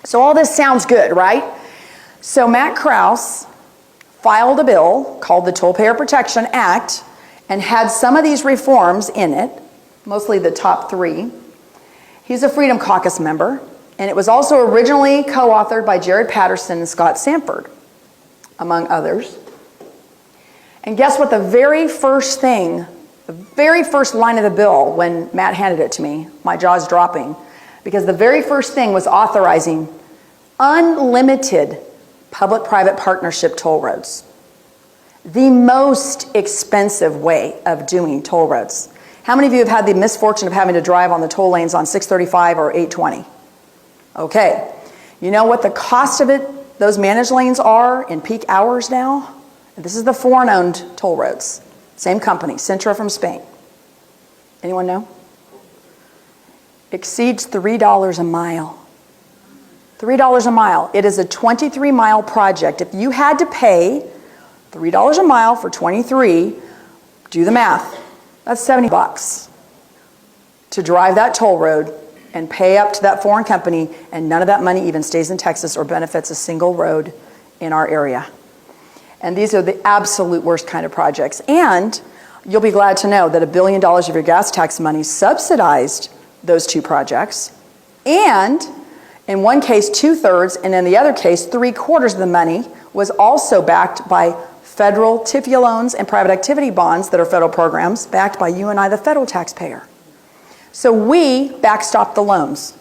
So all this sounds good, right? So Matt Krause filed a bill called the Toll Payer Protection Act and had some of these reforms in it, mostly the top 3. He's a Freedom Caucus member, and it was also originally co-authored by Jared Patterson and Scott Sanford, among others. And guess what the very first line of the bill, when Matt handed it to me, my jaw's dropping, because the very first thing was authorizing unlimited public-private partnership toll roads. The most expensive way of doing toll roads. How many of you have had the misfortune of having to drive on the toll lanes on 635 or 820? Okay. You know what the cost of it, those managed lanes are in peak hours now? This is the foreign-owned toll roads. Same company, Centro from Spain. Anyone know? Exceeds $3 a mile. $3 a mile. It is a 23-mile project. If you had to pay $3 a mile for 23, do the math. That's $70 to drive that toll road and pay up to that foreign company, and none of that money even stays in Texas or benefits a single road in our area. And these are the absolute worst kind of projects. And you'll be glad to know that $1 billion of your gas tax money subsidized those 2 projects. And in one case, 2/3, and in the other case, 3/4 of the money was also backed by federal TIFIA loans and private activity bonds that are federal programs backed by you and I, the federal taxpayer. So we backstop the loans.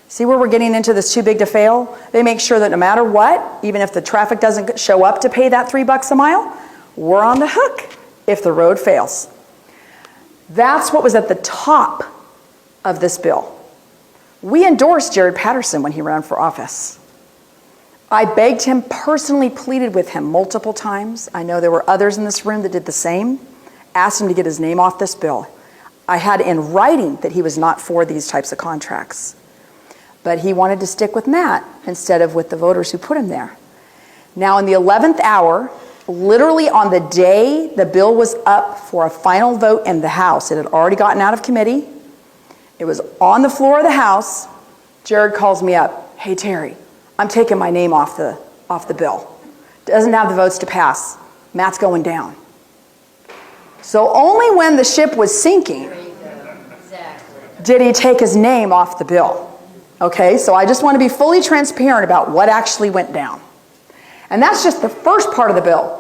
See where we're getting into this too big to fail? They make sure that no matter what, even if the traffic doesn't show up to pay that $3 a mile, we're on the hook if the road fails. That's what was at the top of this bill. We endorsed Jared Patterson when he ran for office. I begged him, personally pleaded with him multiple times. I know there were others in this room that did the same. Asked him to get his name off this bill. I had in writing that he was not for these types of contracts. But he wanted to stick with Matt instead of with the voters who put him there. Now in the 11th hour, literally on the day the bill was up for a final vote in the House, it had already gotten out of committee. It was on the floor of the House. Jared calls me up. Hey, Terry, I'm taking my name off the bill. Doesn't have the votes to pass. Matt's going down. So only when the ship was sinking did he take his name off the bill. Okay, so I just want to be fully transparent about what actually went down. And that's just the first part of the bill.